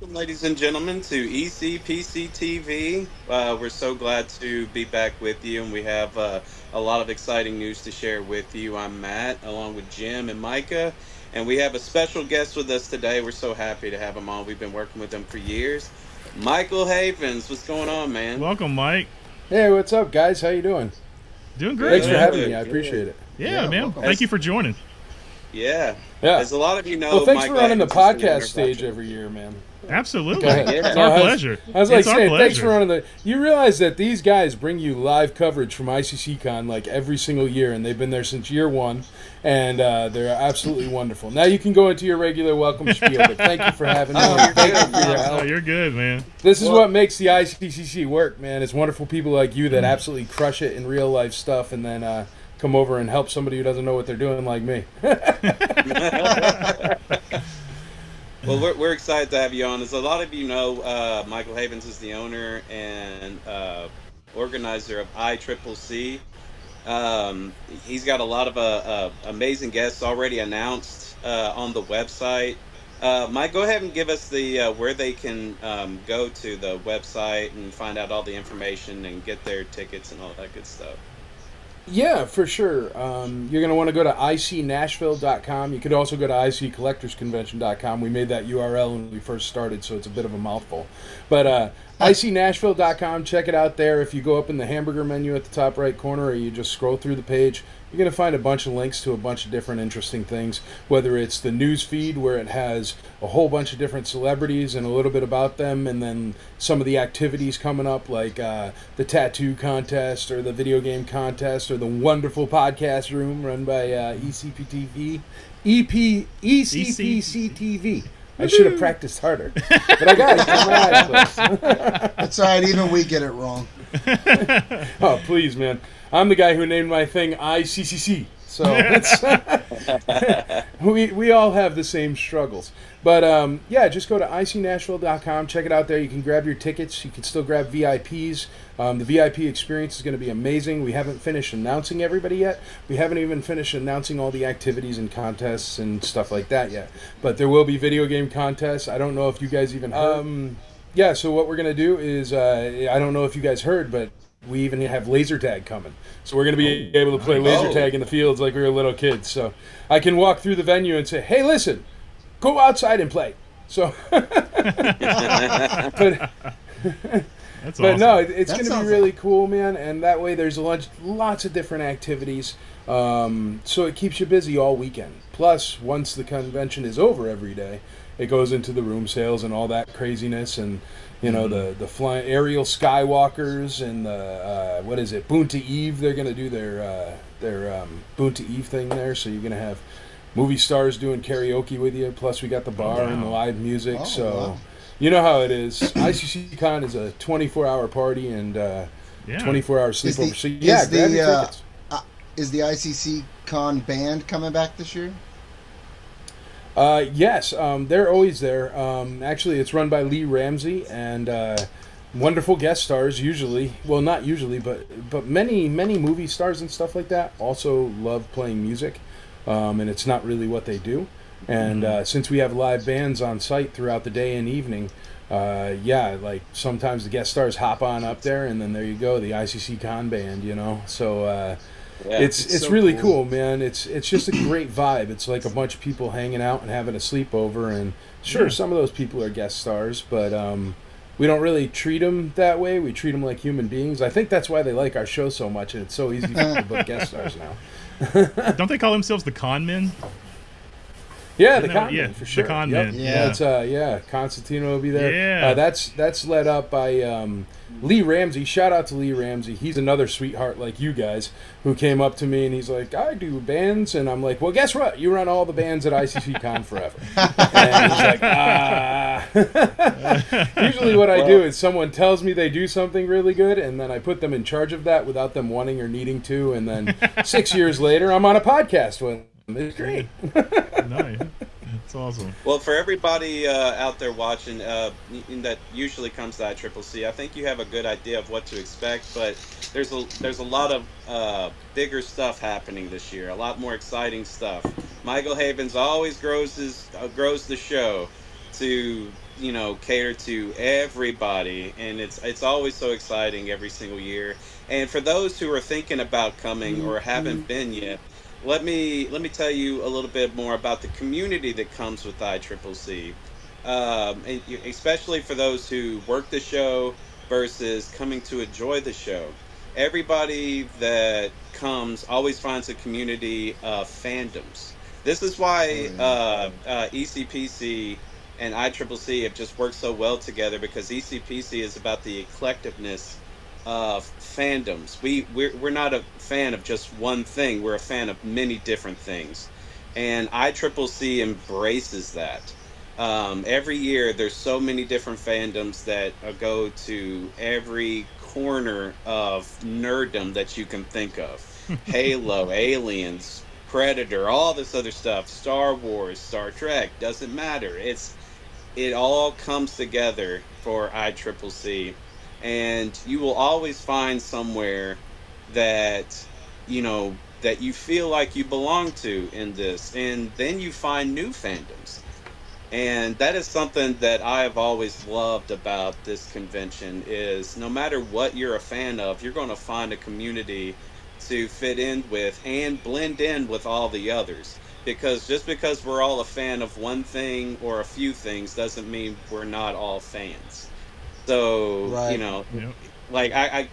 Welcome, ladies and gentlemen, to ECPC TV. We're so glad to be back with you, and we have a lot of exciting news to share with you. I'm Matt, along with Jim and Micah, and we have a special guest with us today. We're so happy to have him on. We've been working with him for years. Michael Havens, what's going on, man? Welcome, Mike. Hey, what's up, guys? How you doing? Doing great. Thanks for man. having me. I appreciate it. Yeah, man. welcome. Thank you for joining. Yeah. Yeah. As a lot of you know, Well, thanks Michael for running the Havens is the podcast stage introduction. every year, man. Absolutely. Go ahead. It's Yeah. our I was- pleasure. I was like It's our saying, thanks pleasure. for running the. You realize that these guys bring you live coverage from ICCCon like every single year, and they've been there since year one, and they're absolutely wonderful. Now you can go into your regular welcome spiel, but thank you for having me. Thank you for your Oh, help. you're good, man. This is what makes the ICCC work, man. It's wonderful people like you that absolutely crush it in real life stuff, and then come over and help somebody who doesn't know what they're doing, like me. Well, we're excited to have you on. As a lot of you know, Michael Havens is the owner and organizer of ICCC. He's got a lot of amazing guests already announced on the website. Mike, go ahead and give us the where they can go to the website and find out all the information and get their tickets and all that good stuff. Yeah, for sure. You're going to want to go to icnashville.com. You could also go to iccollectorsconvention.com. We made that URL when we first started, so it's a bit of a mouthful. But icnashville.com, check it out there. If you go up in the hamburger menu at the top right corner or you just scroll through the page, you're going to find a bunch of links to a bunch of different interesting things, whether it's the news feed where it has a whole bunch of different celebrities and a little bit about them, and then some of the activities coming up like the tattoo contest or the video game contest or the wonderful podcast room run by ECPTV, ECPCTV. I should have practiced harder, but I got it. Got my eyes closed. That's all right. Even we get it wrong. Oh, please, man. I'm the guy who named my thing ICCC. So it's, we all have the same struggles. But yeah, just go to icnashville.com. Check it out there. You can grab your tickets. You can still grab VIPs. The VIP experience is going to be amazing. We haven't finished announcing everybody yet. We haven't even finished announcing all the activities and contests and stuff like that yet. But there will be video game contests. I don't know if you guys even heard. Yeah, so what we're going to do is, I don't know if you guys heard, but we even have laser tag coming. So we're going to be able to play laser tag in the fields like we were little kids. So I can walk through the venue and say, hey, listen, go outside and play. So, but That's but awesome. no, it's That going to be sounds really cool, man. And that way there's lots of different activities. So it keeps you busy all weekend. Plus, once the convention is over every day, it goes into the room sales and all that craziness. And, you know, the flying aerial skywalkers and the, what is it, Boonta Eve. They're going to do their Boonta Eve thing there. So you're going to have movie stars doing karaoke with you. Plus, we got the bar and the live music. Oh, so... wow. You know how it is. ICCCon is a 24-hour party and 24-hour sleepover. So yeah, grab your tickets. Is the ICCCon band coming back this year? Yes, they're always there. Actually, it's run by Lee Ramsey and wonderful guest stars. Usually, well, not usually, but many movie stars and stuff like that also love playing music, and it's not really what they do. And since we have live bands on site throughout the day and evening, yeah, like sometimes the guest stars hop on up there, and then there you go, the ICCCon band, you know. So Yeah. it's so really cool. cool, man. It's just a great vibe. It's like a bunch of people hanging out and having a sleepover, and sure, some of those people are guest stars, but we don't really treat them that way. We treat them like human beings. I think that's why they like our show so much, and it's so easy to book guest stars now. Don't they call themselves the con men? Yeah, the Isn't that- con yeah, man, for sure. the con Yep. man. Yeah. That's yeah, Constantino will be there. Yeah. That's led up by Lee Ramsey. Shout out to Lee Ramsey. He's another sweetheart like you guys who came up to me and he's like, I do bands, and I'm like, well, guess what? You run all the bands at ICCCon forever. And he's like, Usually what I do is someone tells me they do something really good, and then I put them in charge of that without them wanting or needing to, and then 6 years later, I'm on a podcast with them. It's great. Nice. That's awesome. Well, for everybody out there watching that usually comes to ICCC, I think you have a good idea of what to expect, but there's a lot of bigger stuff happening this year, a lot more exciting stuff. Michael Havens always grows the show to, you know, cater to everybody, and it's always so exciting every single year. And for those who are thinking about coming or haven't been yet, let me tell you a little bit more about the community that comes with ICCC. Especially for those who work the show versus coming to enjoy the show. Everybody that comes always finds a community of fandoms. This is Oh why yeah. ECPC and ICCC have just worked so well together, because ECPC is about the eclectiveness of fandoms. We're not a fan of just one thing. We're a fan of many different things, and ICCC embraces that. Every year, there's so many different fandoms that go to every corner of nerddom that you can think of. Halo, Aliens, Predator, all this other stuff, Star Wars, Star Trek, doesn't matter. It all comes together for ICCC, and you will always find somewhere that, you know, that you feel like you belong to in this, and then you find new fandoms. And that is something that I have always loved about this convention, is no matter what you're a fan of, you're going to find a community to fit in with and blend in with all the others. Because just because we're all a fan of one thing or a few things doesn't mean we're not all fans. So, you Right. know, Yep. like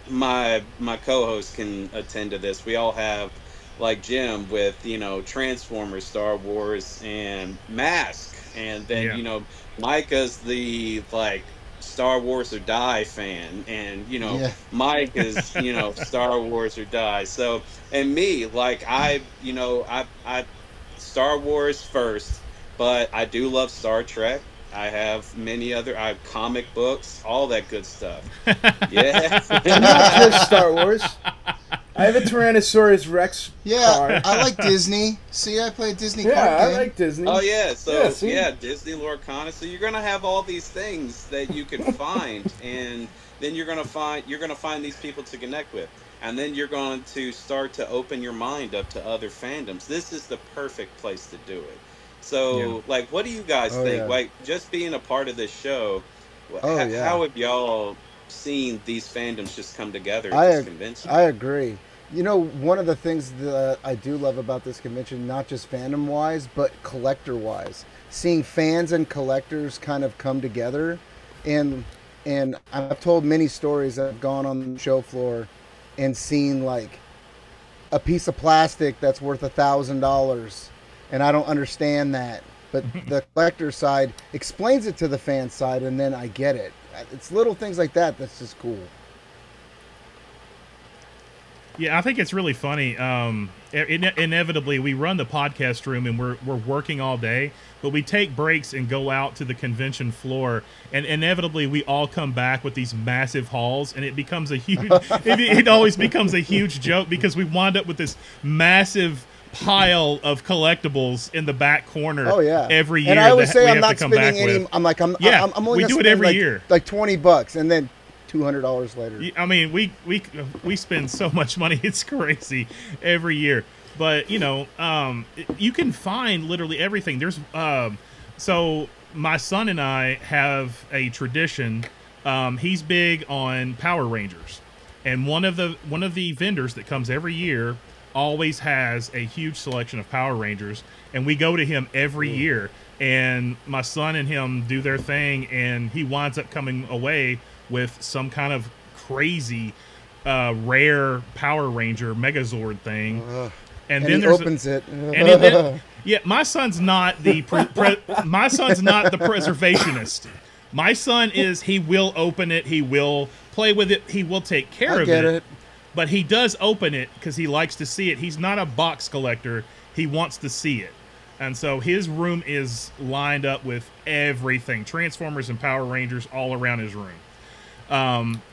my co-host can attend to this. We all have, like Jim with, you know, Transformers, Star Wars, and Mask, and then, Yeah. you know, Micah's the, like, Star Wars or Die fan, and, you know, Yeah. Mike is, you know, Star Wars or Die. So, and me, like, you know, I Star Wars first, but I do love Star Trek. I have many other, I have comic books, all that good stuff. Yeah. And not just Star Wars. I have a Tyrannosaurus Rex Yeah, car. I like Disney. See, I play a Disney card Yeah, I game. like Disney. Oh yeah, so Yeah, see? yeah, Disney Lorcana. So you're gonna have all these things that you can find, and then you're gonna find these people to connect with, and then you're going to start to open your mind up to other fandoms. This is the perfect place to do it. Yeah. So, like, what do you guys Oh think? yeah. Like, just being a part of this show, Oh yeah. how have y'all seen these fandoms just come together at I this ag- convention? I agree. You know, one of the things that I do love about this convention, not just fandom wise, but collector wise, seeing fans and collectors kind of come together, and I've told many stories that I've gone on the show floor and seen like a piece of plastic that's worth $1,000, and I don't understand that, but the collector side explains it to the fan side, and then I get it. It's little things like that that's just cool. Yeah, I think it's really funny. Inevitably, we run the podcast room and we're working all day, but we take breaks and go out to the convention floor, and inevitably we all come back with these massive hauls, and it becomes a huge. it always becomes a huge joke because we wind up with this massive pile of collectibles in the back corner. Oh yeah, every year. And I always that say we I'm have not to come back spending any. with. I'm like I'm Yeah, I'm only we gonna do it spend every like, year. like $20, and then $200 later. I mean, we spend so much money; it's crazy every year. But you know, you can find literally everything. There's so my son and I have a tradition. He's big on Power Rangers, and one of the vendors that comes every year always has a huge selection of Power Rangers, and we go to him every year. And my son and him do their thing, and he winds up coming away with some kind of crazy rare Power Ranger Megazord thing. And then he there's opens it. and then, yeah, my son's not the my son's not the preservationist. My son is, he will open it, he will play with it, he will take care I of get it. but he does open it because he likes to see it. He's not a box collector, he wants to see it. And so his room is lined up with everything, Transformers and Power Rangers all around his room.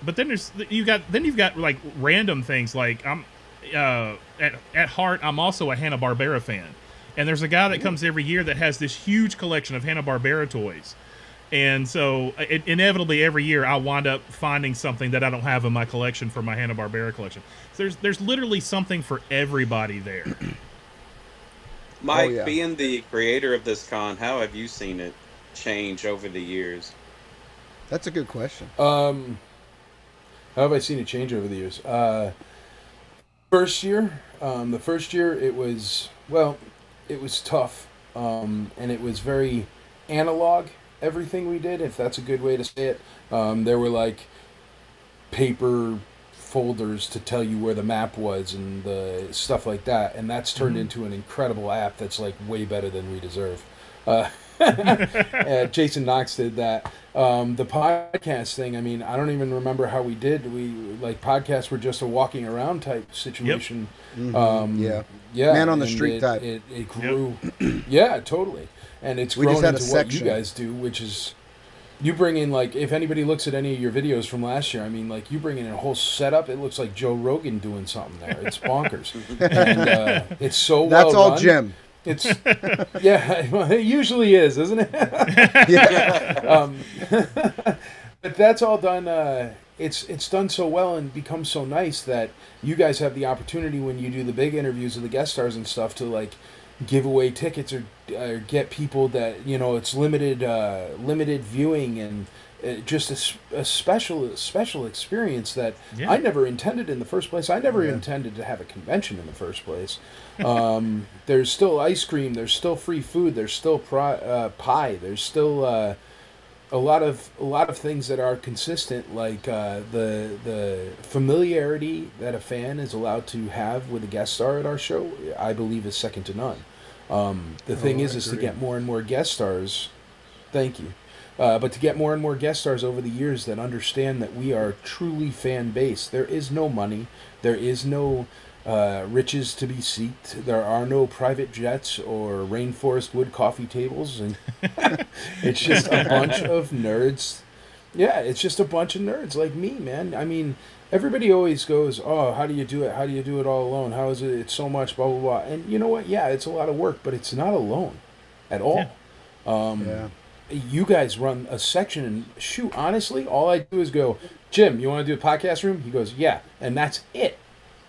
But then you've got like random things. Like I'm at heart, I'm also a Hanna-Barbera fan, and there's a guy that comes every year that has this huge collection of Hanna-Barbera toys. And so inevitably every year I wind up finding something that I don't have in my collection for my Hanna-Barbera collection. So there's literally something for everybody there. Mike, yeah. being the creator of this con, how have you seen it? change over the years? That's a good question. How have I seen it change over the years? The first year it was, well, it was tough, and it was very analog. Everything we did, if that's a good way to say it, there were like paper folders to tell you where the map was and the stuff like that, and that's turned into an incredible app that's like way better than we deserve. Jason Knox did that. The podcast thing, I mean, I don't even remember how we did. We like podcasts were just a walking around type situation. Yep. Yeah, Man on the street type. It grew. Yeah, totally. And it's grown just had into a what you section. guys do, which is you bring in, like, if anybody looks at any of your videos from last year, I mean, like, you bring in a whole setup. It looks like Joe Rogan doing something there. It's bonkers. And it's so That's well all run. Jim. It's yeah, well, it usually is, isn't it? Yeah. But that's all done. It's done so well and becomes so nice that you guys have the opportunity when you do the big interviews of the guest stars and stuff to like give away tickets or get people that, you know, it's limited viewing and just a special experience that I never intended in the first place. I never intended to have a convention in the first place. There's still ice cream. There's still free food. There's still pie. There's still a lot of things that are consistent, like the familiarity that a fan is allowed to have with a guest star at our show. I believe is second to none. The thing is to get more and more guest stars. Thank you. But to get more and more guest stars over the years that understand that we are truly fan-based. There is no money. There is no riches to be seeked. There are no private jets or rainforest wood coffee tables. And it's just a bunch of nerds. Yeah, it's just a bunch of nerds like me, man. I mean, everybody always goes, oh, how do you do it? How do you do it all alone? How is it? It's so much, blah, blah, blah. And you know what? Yeah, it's a lot of work, but it's not alone at all. You guys run a section, and shoot, honestly, all I do is go, Jim, you want to do a podcast room? He goes, yeah, and that's it.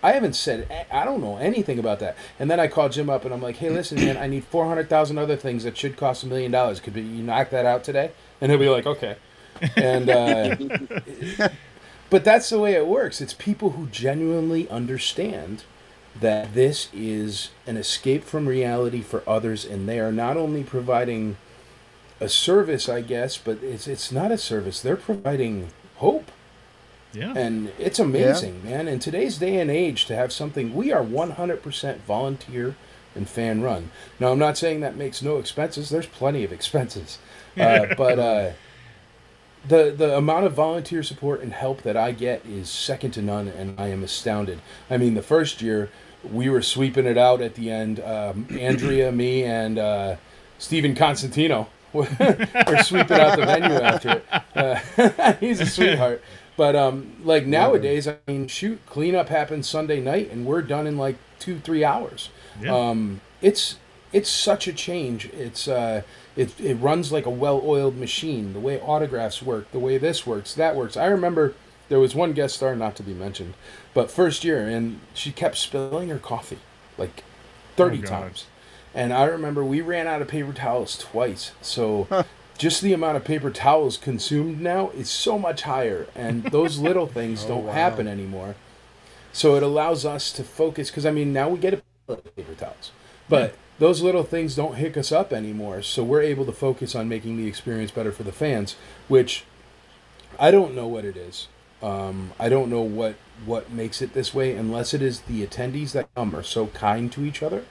I haven't said, I don't know anything about that. And then I call Jim up, and I'm like, hey, listen, man, I need 400,000 other things that should cost $1 million. Could you knock that out today? And he'll be like, okay. And but that's the way it works. It's people who genuinely understand that this is an escape from reality for others, and they are not only providing a service, I guess, but it's not a service. They're providing hope. Yeah. And it's amazing, man. In today's day and age, to have something, we are 100% volunteer and fan run. Now, I'm not saying that makes no expenses. There's plenty of expenses. But the amount of volunteer support and help that I get is second to none, and I am astounded. I mean, the first year, we were sweeping it out at the end. Andrea, me, and Stephen Constantino were sweeping out the venue after it. He's a sweetheart. But like nowadays, I mean, shoot, cleanup happens Sunday night, and we're done in like 2-3 hours. Yeah. It's such a change. It runs like a well-oiled machine. The way autographs work, the way this works, that works. I remember there was one guest star, not to be mentioned, but first year, and she kept spilling her coffee like 30 times. And I remember we ran out of paper towels twice. So just the amount of paper towels consumed now is so much higher. And those little things don't happen anymore. So it allows us to focus. Because, I mean, now we get paper towels. But those little things don't hick us up anymore. So we're able to focus on making the experience better for the fans. Which I don't know what it is. I don't know what makes it this way. Unless it is the attendees that come are so kind to each other.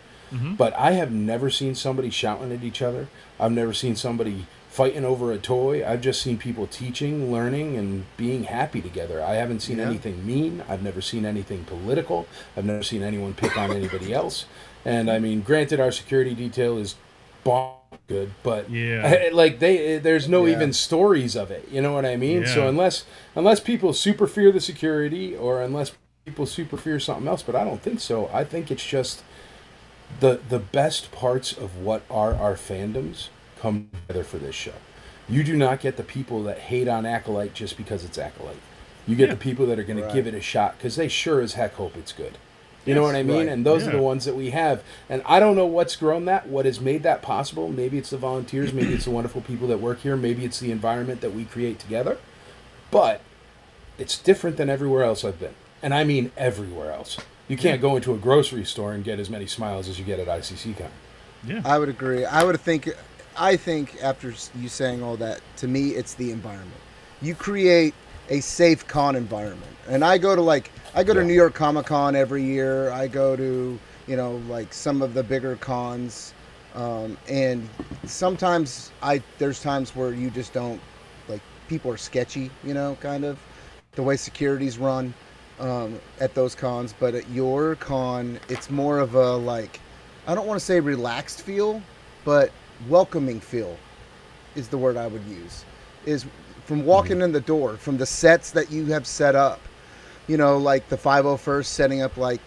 But I have never seen somebody shouting at each other. I've never seen somebody fighting over a toy. I've just seen people teaching, learning, and being happy together. I haven't seen anything mean. I've never seen anything political. I've never seen anyone pick on anybody else. And I mean, granted, our security detail is good, but like there's no even stories of it. You know what I mean? Yeah. So unless people super fear the security, or unless people super fear something else, but I don't think so. I think it's just the best parts of what are our fandoms come together for this show. You do not get the people that hate on Acolyte just because it's Acolyte. You get the people that are going to give it a shot because they sure as heck hope it's good. You know what I mean? Right. And those are the ones that we have. And I don't know what's grown that, what has made that possible. Maybe it's the volunteers, maybe it's the wonderful people that work here, maybe it's the environment that we create together. But it's different than everywhere else I've been. And I mean everywhere else. You can't go into a grocery store and get as many smiles as you get at ICCCon. Yeah. I would agree. I think after you saying all that, to me, it's the environment. You create a safe con environment. And I go to New York Comic Con every year. I go to, like some of the bigger cons. And sometimes there's times where you just don't, like, people are sketchy, kind of the way security's run at those cons. But at your con, it's more of a, like, I don't want to say relaxed feel, but welcoming feel is the word I would use. Is from walking in the door, from the sets that you have set up, like the 501st setting up like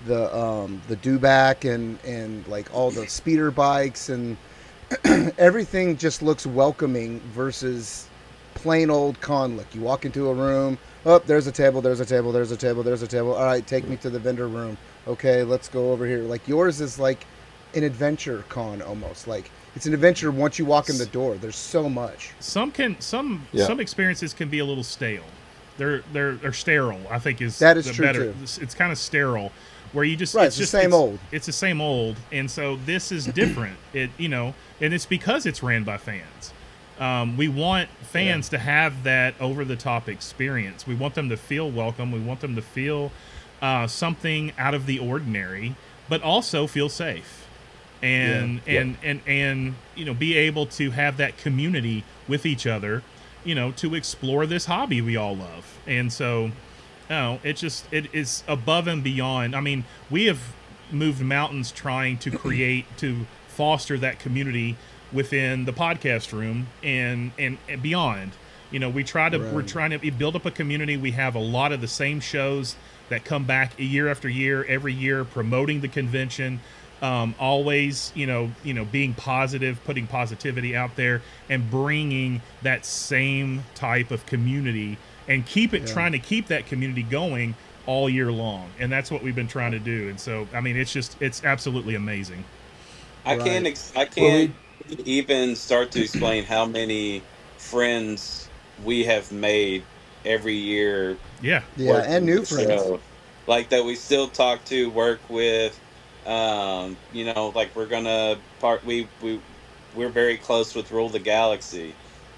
the dewback and like all the speeder bikes and everything just looks welcoming versus plain old con look. You walk into a room, there's a table, there's a table, there's a table, there's a table. All right, take me to the vendor room. Okay, let's go over here. Like yours is like an adventure con almost. Like it's an adventure once you walk in the door. There's so much. Some experiences can be a little stale. They're sterile, I think is that is the true better. too. It's kind of sterile, where you just it's the same old. It's the same old, and so this is different. And it's because it's ran by fans. We want fans to have that over the top experience. We want them to feel welcome. We want them to feel something out of the ordinary, but also feel safe. And be able to have that community with each other, to explore this hobby we all love. And so, it is above and beyond. I mean, we have moved mountains trying to foster that community within the podcast room and beyond. We're trying to build up a community. We have a lot of the same shows that come back year after year, every year, promoting the convention. Always, being positive, putting positivity out there, and bringing that same type of community, and trying to keep that community going all year long. And that's what we've been trying to do. And so, I mean, it's absolutely amazing. I can't even start to explain how many friends we have made every year. Yeah, and new friends. So, like that we still talk to, work with. Like we're very close with Rule the Galaxy,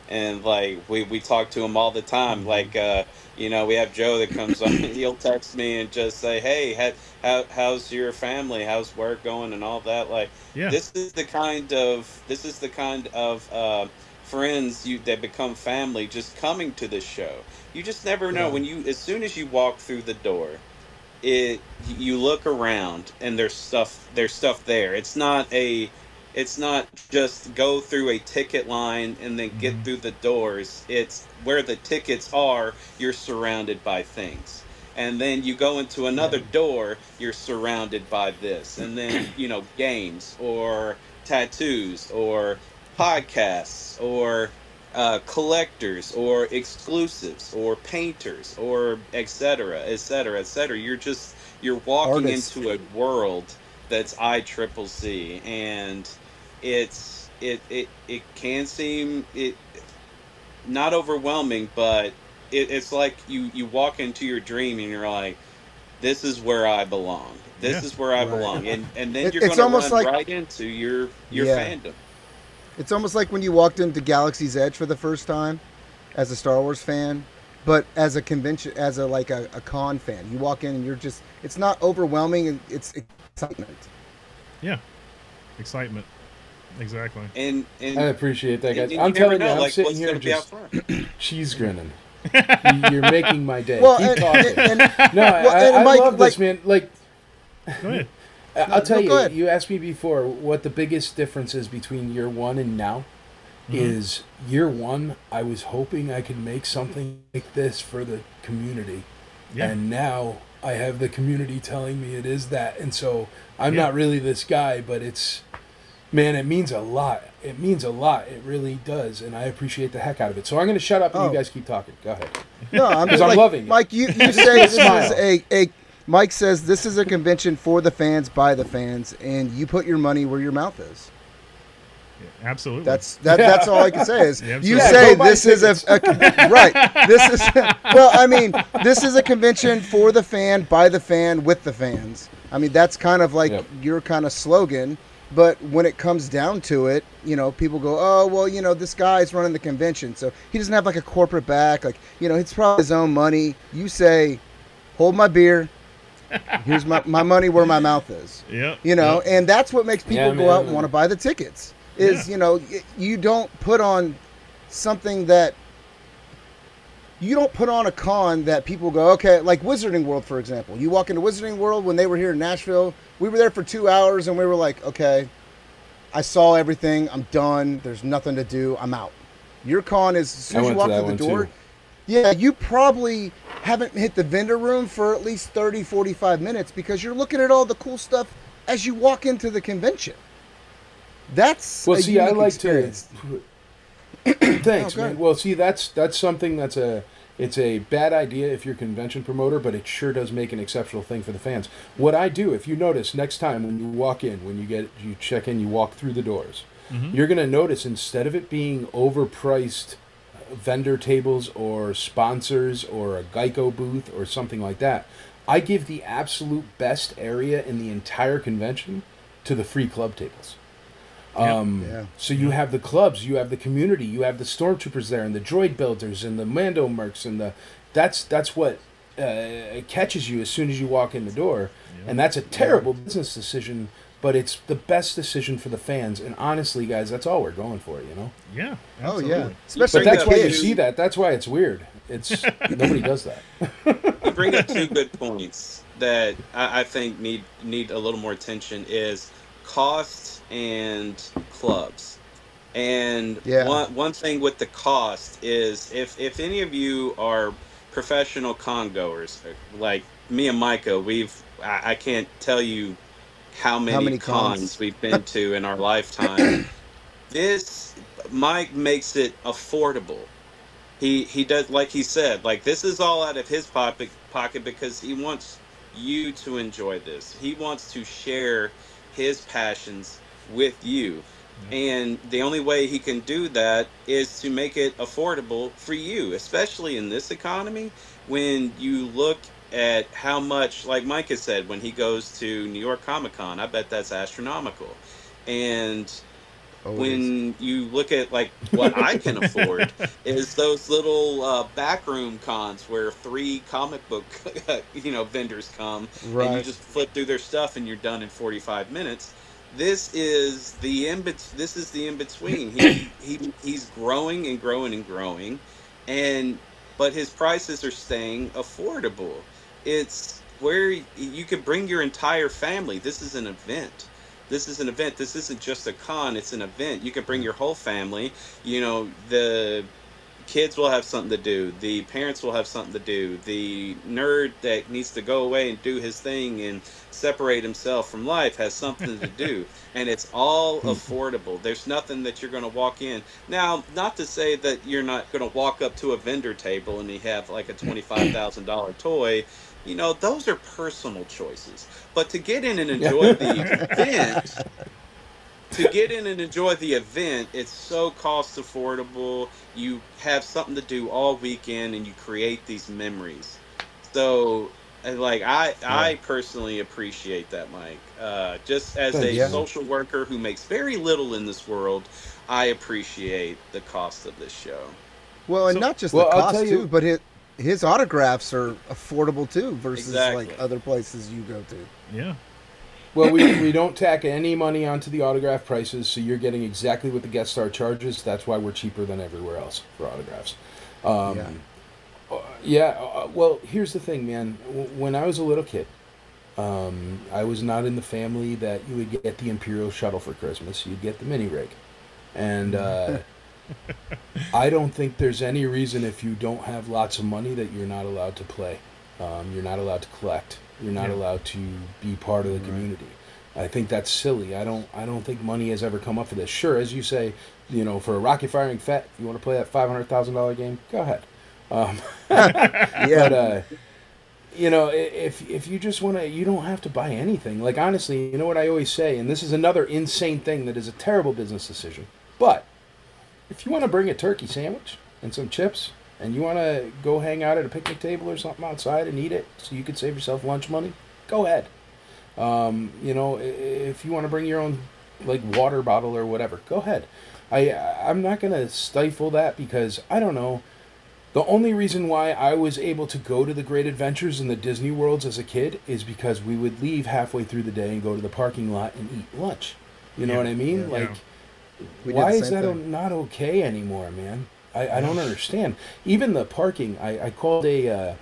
and like we talk to him all the time. Like we have Joe that comes on, he'll text me and just say, hey, how's your family, how's work going, and all that. Like this is the kind of friends that become family just coming to this show. You just never know as soon as you walk through the door. You look around and there's stuff there. It's not just go through a ticket line and then get through the doors. It's where the tickets are, you're surrounded by things. And then you go into another door, you're surrounded by this. And then, games or tattoos or podcasts or collectors or exclusives or painters or et cetera, et cetera, et cetera. You're walking into a world that's ICCC, and it can seem not overwhelming, but it's like you walk into your dream and you're like, this is where I belong. This is where I belong. And then you're going to run right into your fandom. It's almost like when you walked into Galaxy's Edge for the first time as a Star Wars fan, but as a convention, as a con fan. You walk in and it's not overwhelming, and it's excitement. Yeah. Excitement. Exactly. And I appreciate that, guys. And I'm telling you, I'm like, sitting here just cheese grinning. You're making my day. Well, Keep talking. I Mike, love this, man. Like, go ahead. I'll tell you, you asked me before what the biggest difference is between year one and now. Is year one, I was hoping I could make something like this for the community. Yeah. And now I have the community telling me it is that. And so I'm not really this guy, but man, it means a lot. It means a lot. It really does. And I appreciate the heck out of it. So I'm going to shut up and you guys keep talking. Go ahead. No, I'm loving it. Mike, you say this is Mike says this is a convention for the fans, by the fans, and you put your money where your mouth is. Yeah, absolutely. That's all I can say is Yeah, you absolutely. say this is a right. This is well, I mean, this is a convention for the fan, by the fan, with the fans. I mean, that's kind of like your kind of slogan. But when it comes down to it, you know, people go, oh, well, you know, this guy's running the convention, so he doesn't have like a corporate back. Like, you know, it's probably his own money. You say, hold my beer. Here's my money where my mouth is. Yeah. You know, and that's what makes people go out and want to buy the tickets. Is, you know, you don't put on something that you don't put on a con that people go, okay, like Wizarding World, for example. You walk into Wizarding World when they were here in Nashville. We were there for 2 hours and we were like, okay, I saw everything. I'm done. There's nothing to do. I'm out. Your con is as soon as you walk through the door, yeah, you probably haven't hit the vendor room for at least 30, 45 minutes because you're looking at all the cool stuff as you walk into the convention. That's well. a See, I unique like experience. to. Thanks, Oh, man. Well, see, that's something it's a bad idea if you're a convention promoter, but it sure does make an exceptional thing for the fans. What I do, if you notice, next time when you walk in, when you check in, you walk through the doors, you're going to notice instead of it being overpriced vendor tables or sponsors or a Geico booth or something like that, I give the absolute best area in the entire convention to the free club tables. So you have the clubs, you have the community, you have the stormtroopers there, and the droid builders, and the Mando mercs, and that's what catches you as soon as you walk in the door, and that's a terrible business decision, but it's the best decision for the fans. And honestly, guys, that's all we're going for, you know. Yeah. Oh Absolutely. yeah, But that's why you see that. That's why it's weird. It's nobody does that. You bring up two good points that I think need a little more attention. Is costs and clubs. And one thing with the cost is if any of you are professional con goers like me and Micah, I can't tell you how many cons we've been to in our lifetime. Mike makes it affordable. He does, like he said, like this is all out of his pocket because he wants you to enjoy this. He wants to share his passions with you. And the only way he can do that is to make it affordable for you, especially in this economy. When you look at how much, like Mike has said, when he goes to New York Comic Con, I bet that's astronomical. And when you look at like what I can afford is those little backroom cons where 3 comic book vendors come and you just flip through their stuff and you're done in 45 minutes. This is the in between. He's growing and growing and growing, but his prices are staying affordable. It's where you could bring your entire family. This is an event. This isn't just a con. It's an event. You can bring your whole family. You know, the kids will have something to do. The parents will have something to do. The nerd that needs to go away and do his thing and separate himself from life has something to do. And it's all affordable. There's nothing that you're going to walk in. Now, not to say that you're not going to walk up to a vendor table and you have like a $25,000 toy. You know, those are personal choices. But to get in and enjoy the event, it's so cost affordable. You have something to do all weekend and you create these memories. So, like, I personally appreciate that, Mike. Just as a social worker who makes very little in this world, I appreciate the cost of this show. Well, and not just the cost, too, but his autographs are affordable too versus like other places you go to. Yeah. Well, we don't tack any money onto the autograph prices, so you're getting exactly what the guest star charges. That's why we're cheaper than everywhere else for autographs. Well, here's the thing, man. When I was a little kid, I was not in the family that you would get the Imperial shuttle for Christmas. You'd get the mini rig. And I don't think there's any reason if you don't have lots of money that you're not allowed to play. You're not allowed to collect. You're not allowed to be part of the community. I think that's silly. I don't think money has ever come up for this. Sure, as you say, you know, for a Rocky Firing Fett, if you want to play that $500,000 game, go ahead. you know, if you just want to, you don't have to buy anything. Like, honestly, you know what I always say, and this is another insane thing that is a terrible business decision. But if you want to bring a turkey sandwich and some chips, and you want to go hang out at a picnic table or something outside and eat it so you could save yourself lunch money, go ahead. You know, if you want to bring your own, like, water bottle or whatever, go ahead. I'm not going to stifle that because, I don't know, the only reason why I was able to go to the Great Adventures and the Disney Worlds as a kid is because we would leave halfway through the day and go to the parking lot and eat lunch. You know what I mean? Yeah. Like, why is that not okay anymore, man? I don't understand. Even the parking, I called a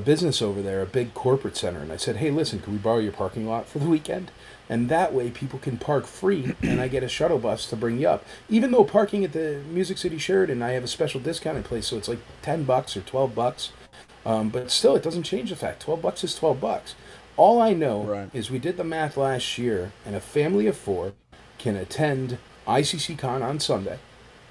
business over there, a big corporate center, and I said, hey, listen, can we borrow your parking lot for the weekend? And that way people can park free, and I get a shuttle bus to bring you up. Even though parking at the Music City Sheraton, I have a special discount in place, so it's like $10 or $12. But still, it doesn't change the fact. $12 is $12. All I know is we did the math last year, and a family of 4 can attend ICCCon on Sunday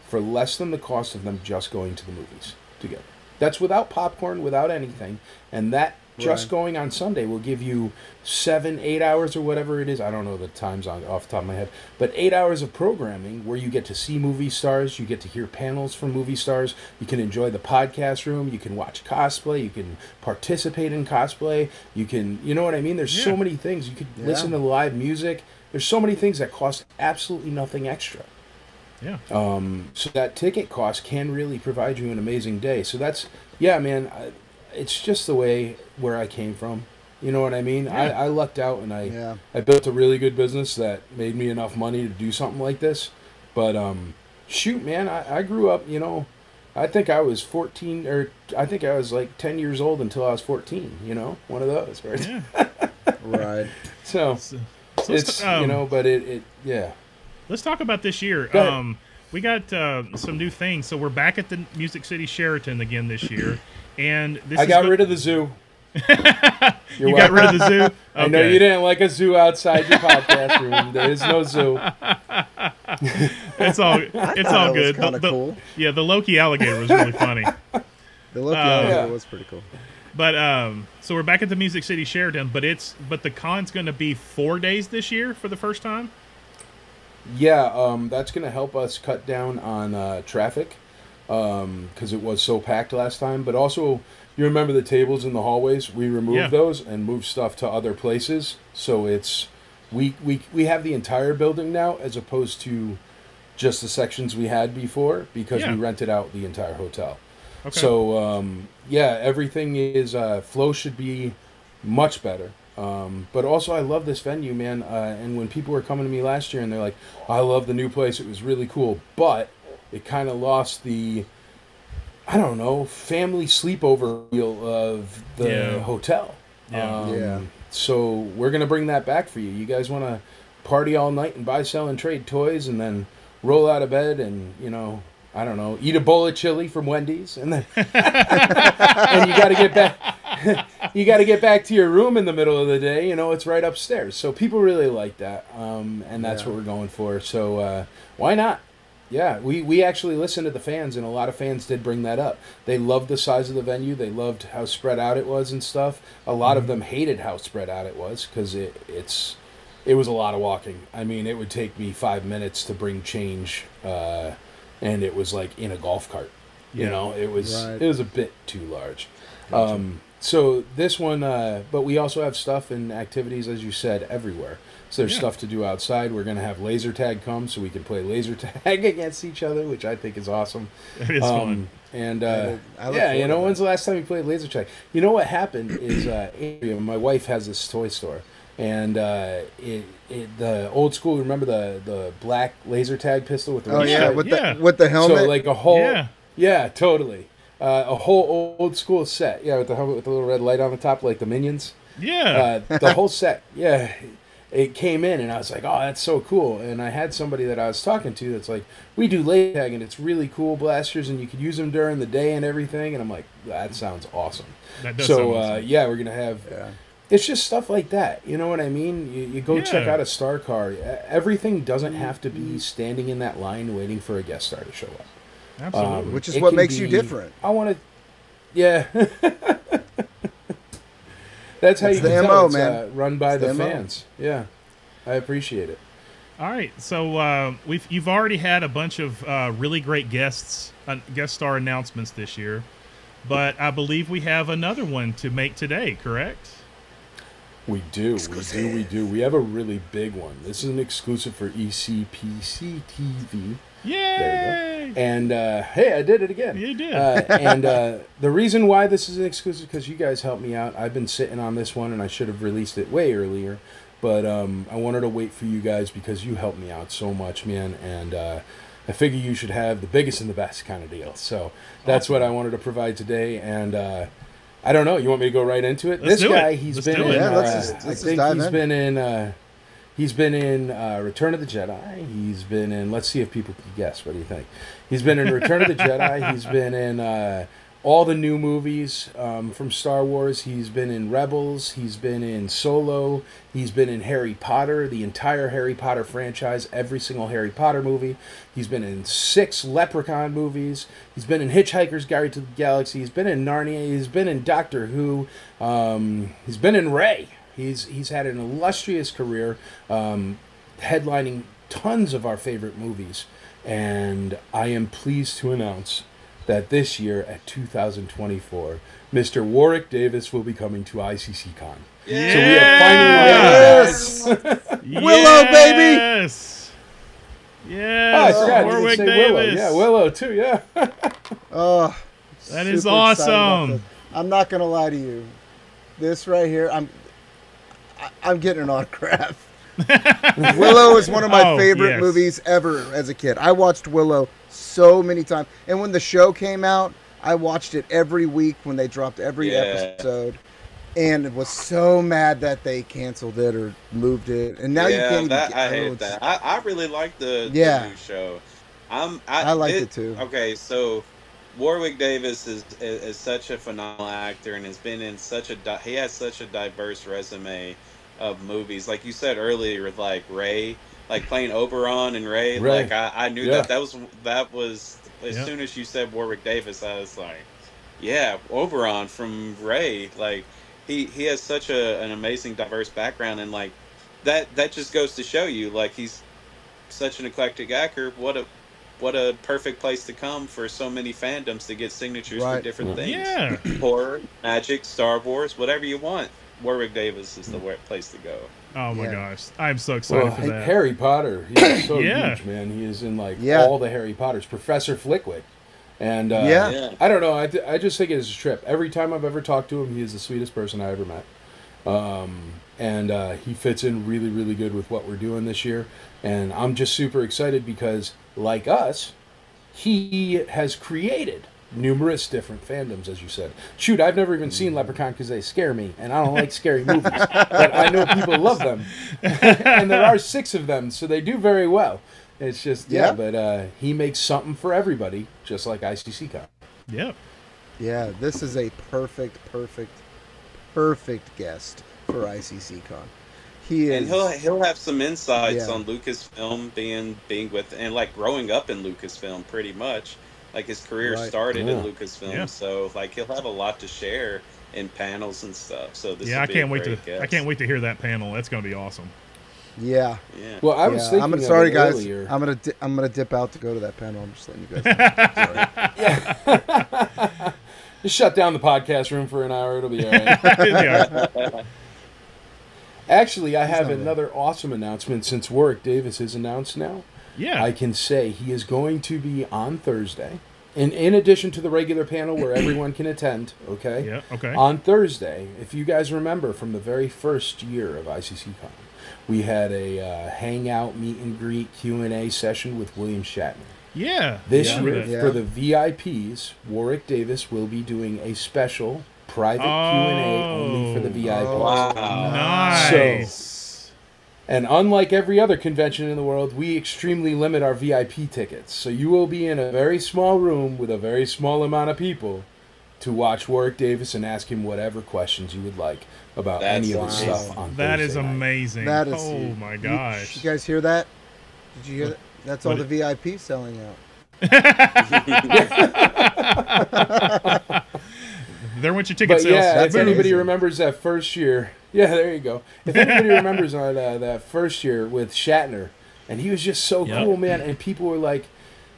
for less than the cost of them just going to the movies together. That's without popcorn, without anything, and that just going on Sunday will give you 7-8 hours or whatever it is. I don't know the times off the top of my head, but 8 hours of programming where you get to see movie stars, you get to hear panels from movie stars, you can enjoy the podcast room, you can watch cosplay, you can participate in cosplay, you can, you know what I mean? There's so many things. You could listen to live music. There's so many things that cost absolutely nothing extra. Yeah. So that ticket cost can really provide you an amazing day. So that's, yeah, man, it's just the way where I came from. You know what I mean? I lucked out and I built a really good business that made me enough money to do something like this. But, shoot, man, I grew up, you know, I think I was 14, or I think I was like 10 years old until I was 14, you know, one of those, right? Yeah. Right. So it's, you know, but yeah. Let's talk about this year. We got some new things. So we're back at the Music City Sheraton again this year, and I got rid of the zoo. You got rid of the zoo? Okay. I know you didn't like a zoo outside your podcast room. There is no zoo. It's all good. Kind of cool. Yeah, the Loki alligator was really funny. The Loki alligator was pretty cool. But so we're back at the Music City Sheraton, but the con's going to be 4 days this year for the first time. Yeah, that's going to help us cut down on traffic because it was so packed last time. But also, you remember the tables in the hallways? We removed those and moved stuff to other places. So it's we have the entire building now as opposed to just the sections we had before because we rented out the entire hotel. Okay. So, yeah, everything is flow should be much better. But also, I love this venue, man. And when people were coming to me last year and they're like, I love the new place, it was really cool. But it kind of lost the, I don't know, family sleepover feel of the hotel. So we're going to bring that back for you. You guys want to party all night and buy, sell, and trade toys and then roll out of bed and, you know, I don't know, eat a bowl of chili from Wendy's and then and you got to get back. You got to get back to your room in the middle of the day. You know, it's right upstairs. So people really like that, and that's what we're going for. So why not? Yeah, we actually listened to the fans, and a lot of fans did bring that up. They loved the size of the venue. They loved how spread out it was and stuff. A lot of them hated how spread out it was because it was a lot of walking. I mean, it would take me 5 minutes to bring change, and it was like in a golf cart. You know, it was a bit too large. Gotcha. So this one, but we also have stuff and activities, as you said, everywhere. So there's stuff to do outside. We're going to have laser tag come so we can play laser tag against each other, which I think is awesome. It is fun. And yeah, you know, when's the last time you played laser tag? You know what happened is Andrea, my wife has this toy store, and the old school. Remember the black laser tag pistol with the with the helmet. So like a whole totally. A whole old school set, with the helmet with the little red light on the top, like the Minions. Yeah. The whole set, it came in, and I was like, oh, that's so cool. And I had somebody that I was talking to that's like, we do laser tag, and it's really cool blasters, and you could use them during the day and everything. And I'm like, that sounds awesome. That does sound awesome. We're going to have... It's just stuff like that. You know what I mean? You go check out a star car. Everything doesn't have to be standing in that line waiting for a guest star to show up. Absolutely. Which is what makes you different. I want to... Yeah. That's how It's you the can MO, tell it's man. run by It's the the MO. fans. Yeah, I appreciate it. All right, so you've already had a bunch of really great guest star announcements this year, but I believe we have another one to make today. Correct? We do. We have a really big one. This is an exclusive for ECPC TV. Yay! There you go. And hey, I did it again. You did. And the reason why this is an exclusive is because you guys helped me out. I've been sitting on this one, and I should have released it way earlier. But I wanted to wait for you guys because you helped me out so much, man. And I figure you should have the biggest and the best kind of deal. So that's what I wanted to provide today. And I don't know. You want me to go right into it? Let's this do guy, it. he's Let's been do in. it. Yeah, let's I just think dive he's in. been in. He's been in Return of the Jedi. He's been in. Let's see if people can guess. What do you think? He's been in Return of the Jedi. He's been in all the new movies from Star Wars. He's been in Rebels. He's been in Solo. He's been in Harry Potter, the entire Harry Potter franchise, every single Harry Potter movie. He's been in 6 Leprechaun movies. He's been in Hitchhiker's Guide to the Galaxy. He's been in Narnia. He's been in Doctor Who. He's been in Rey. He's had an illustrious career, headlining tons of our favorite movies. And I am pleased to announce that this year at 2024, Mr. Warwick Davis will be coming to ICCCon. Yeah. So we have finally Yes! Willow, baby! Yes. Oh, I Yes. forgot you Warwick could say Willow. Davis. Yeah, Willow too. Yeah. Oh, That is super excited about awesome. this. I'm not gonna lie to you. This right here, I'm getting an autograph. Willow is one of my favorite yes. movies ever as a kid. I watched Willow so many times. And when the show came out, I watched it every week when they dropped every episode. And was so mad that they canceled it or moved it. And now you can't even I hate that. I really like the new show. I liked it too. Okay, so Warwick Davis is such a phenomenal actor and has been in he has such a diverse resume of movies. Like you said earlier with like Rey, like playing Oberon and Rey. Like I knew that was as soon as you said Warwick Davis, I was like, yeah, Oberon from Rey. Like he has such an amazing diverse background, and like that just goes to show you, like, he's such an eclectic actor. What a perfect place to come for so many fandoms to get signatures for different things. Yeah. Horror, magic, Star Wars, whatever you want. Warwick Davis is the place to go. Oh my gosh, I'm so excited for that. Harry Potter, he's so huge, man. He is in like all the Harry Potters. Professor Flickwick, and I don't know. I just think it is a trip. Every time I've ever talked to him, he is the sweetest person I ever met, and he fits in really, really good with what we're doing this year. And I'm just super excited because, like us, he has created numerous different fandoms, as you said. Shoot, I've never even seen Leprechaun because they scare me, and I don't like scary movies. But I know people love them, and there are 6 of them, so they do very well. It's just but he makes something for everybody, just like ICCCon. Yep. Yeah, this is a perfect guest for ICCCon. He is, and he'll have some insights on Lucasfilm being with, and like growing up in Lucasfilm pretty much. Like his career started in Lucasfilm, so like he'll have a lot to share in panels and stuff. So this I can't wait to hear that panel. That's going to be awesome. Yeah. Well, I was thinking. I'm sorry, guys. Earlier. I'm gonna dip out to go to that panel. I'm just letting you guys know. Sorry. Just shut down the podcast room for an hour. It'll be all right. Actually, I have another awesome announcement since Warwick Davis is announced now. Yeah. I can say he is going to be on Thursday. And in addition to the regular panel where everyone can attend, okay? Yeah, okay. On Thursday, if you guys remember from the very first year of ICCCon, we had a hangout, meet and greet, Q&A session with William Shatner. Yeah. This year, for the VIPs, Warwick Davis will be doing a special private Q&A only for the VIPs. Wow. Nice. So, and unlike every other convention in the world, we extremely limit our VIP tickets. So you will be in a very small room with a very small amount of people to watch Warwick Davis and ask him whatever questions you would like about any of the stuff on That Thursday is night. amazing. That is, oh my gosh. You guys hear that? Did you hear that? That's all the VIP selling out. There went your ticket But sales. yeah, if amazing. anybody remembers that first year, yeah, there you go. If anybody remembers that first year with Shatner, and he was just so Yep. cool, man. And people were like,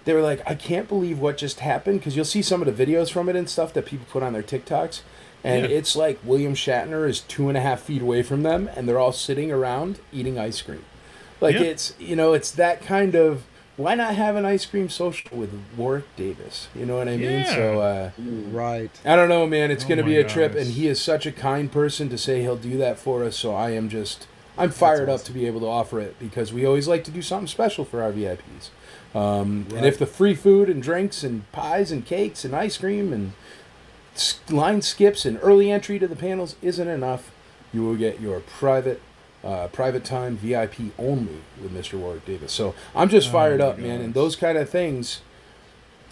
they were like, I can't believe what just happened, because you'll see some of the videos from it and stuff that people put on their TikToks, and Yeah. it's like William Shatner is 2.5 feet away from them, and they're all sitting around eating ice cream. Like Yeah. it's it's that kind of. Why not have an ice cream social with Warwick Davis? You know what I mean? Yeah. So. Right. I don't know, man. It's Oh going to my be a trip, gosh. and he is such a kind person to say he'll do that for us. So I'm fired up to be able to offer it, because we always like to do something special for our VIPs. And if the free food and drinks and pies and cakes and ice cream and line skips and early entry to the panels isn't enough, you will get your private time VIP only with Mr. Warwick Davis. So I'm just fired my up, man. And gosh. those kind of things,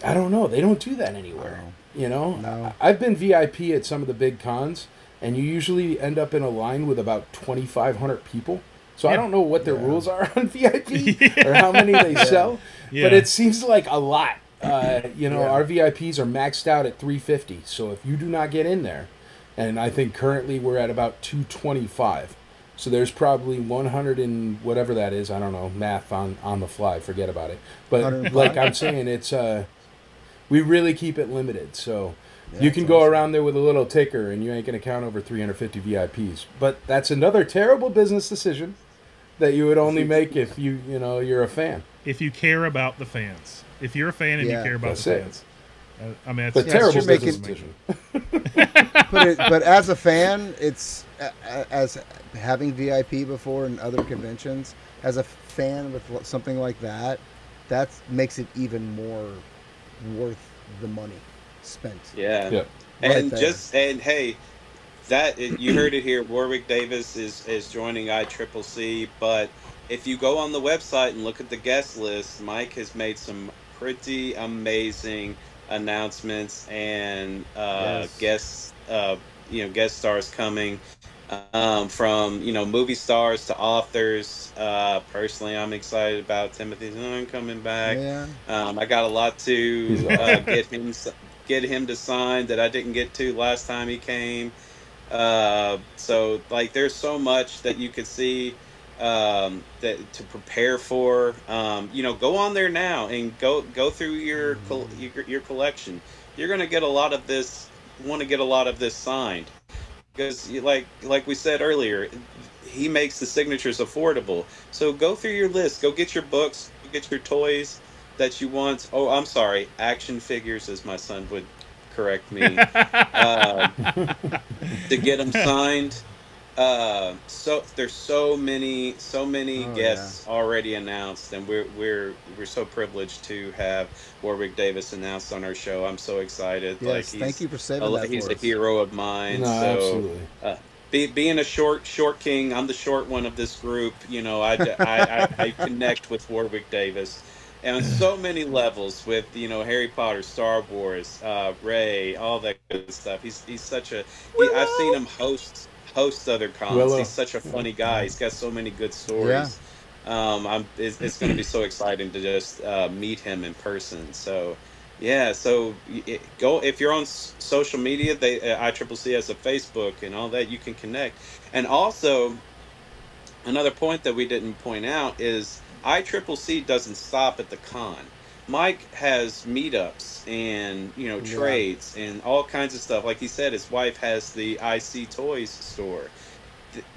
I don't know. They don't do that anywhere. You know, No. I've been VIP at some of the big cons, and you usually end up in a line with about 2,500 people. So I Yeah. don't know what the rules are on VIP or how many they sell, Yeah. but it seems like a lot. Yeah. Our VIPs are maxed out at 350. So if you do not get in there, and I think currently we're at about 225. So there's probably 100 and whatever that is. I don't know, math on the fly. Forget about it. But 105? like I'm saying, it's we really keep it limited. So you can that's go awesome. around there with a little ticker, and you ain't going to count over 350 VIPs. But that's another terrible business decision that you would only make if you're a fan. If you care about the fans. If you're a fan and Yeah. you care about That's the it. fans. I mean, But that's terrible you're business making- decision. But as a fan, it's as having VIP before in other conventions. As a fan with something like that, that makes it even more worth the money spent. Yeah. Yep. And Right there. hey, you heard it here. Warwick Davis is joining ICCC, but if you go on the website and look at the guest list, Mike has made some pretty amazing announcements and guest stars coming from movie stars to authors. Personally, I'm excited about Timothy Zahn coming back. Yeah. I got a lot to He's get him to sign that I didn't get to last time he came. So like, there's so much that you could see that to prepare for. Go on there now and go through your collection. You're gonna get a lot of this. Want to get a lot of this signed, because like we said earlier, he makes the signatures affordable. So go through your list. Go get your books. Go get your toys that you want. Oh, I'm sorry, action figures, as my son would correct me, to get them signed. So there's so many guests already announced, and we're so privileged to have Warwick Davis announced on our show. I'm so excited. Yes, thank you for saving that He's for a us. hero of mine. No, so absolutely. being a short king, I'm the short one of this group. I connect with Warwick Davis. And on so many levels, with Harry Potter, Star Wars, Ray, all that good stuff. He's such a. I've seen him host other cons. Willow. He's such a funny guy. He's got so many good stories. It's going to be so exciting to just meet him in person. So yeah, so go if you're on social media. ICCC has a Facebook and all that. You can connect. And also, another point that we didn't point out is ICCC doesn't stop at the con. Mike has meetups and trades and all kinds of stuff. Like he said, his wife has the IC Toys store.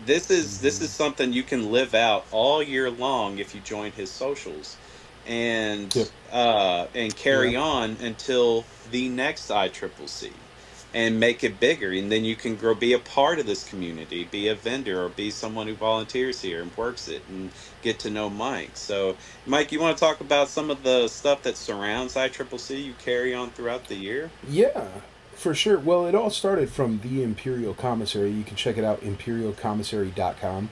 This is something you can live out all year long if you join his socials, and carry on until the next ICCC, and make it bigger. And then you can be a part of this community, be a vendor, or be someone who volunteers here and works it, and get to know Mike. So, Mike, you want to talk about some of the stuff that surrounds ICCC you carry on throughout the year? Yeah, for sure. Well, it all started from the Imperial Commissary. You can check it out, imperialcommissary.com.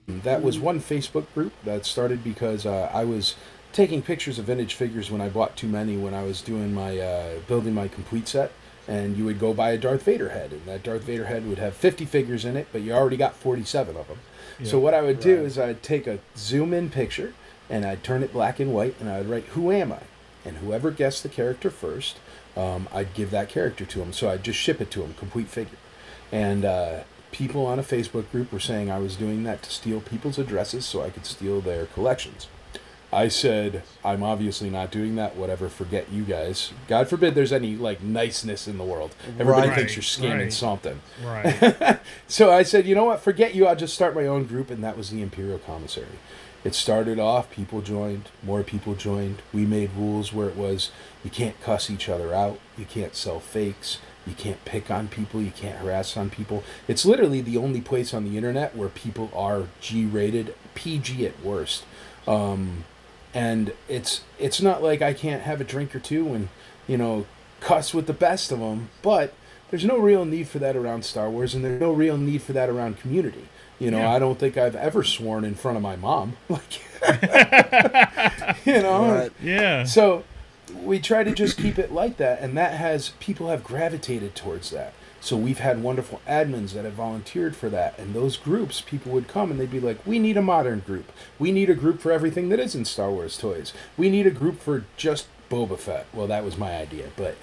That was one Facebook group that started because I was taking pictures of vintage figures when I bought too many when I was doing my building my complete set. And you would go buy a Darth Vader head, and that Darth Vader head would have 50 figures in it, but you already got 47 of them. Yeah. So what I would do is I'd take a zoom-in picture, and I'd turn it black and white, and I'd write, "Who am I?" And whoever guessed the character first I'd give that character to him. So I'd just ship it to him, complete figure. And people on a Facebook group were saying I was doing that to steal people's addresses so I could steal their collections. I said, I'm obviously not doing that. Whatever, forget you guys. God forbid there's any like niceness in the world. Everybody thinks you're scamming something. Right. So I said, you know what? Forget you. I'll just start my own group, and that was the Imperial Commissary. It started off, people joined, more people joined. We made rules where it was you can't cuss each other out, you can't sell fakes, you can't pick on people, you can't harass on people. It's literally the only place on the internet where people are G-rated, PG at worst. And it's not like I can't have a drink or two and, you know, cuss with the best of them, but there's no real need for that around Star Wars, and there's no real need for that around Community. You know, I don't think I've ever sworn in front of my mom. Like, you know? Right. Yeah. So we try to just keep it like that, and that has, people have gravitated towards that. So we've had wonderful admins that have volunteered for that. And those groups, people would come and they'd be like, we need a modern group. We need a group for everything that isn't Star Wars toys. We need a group for just Boba Fett. Well, that was my idea, but...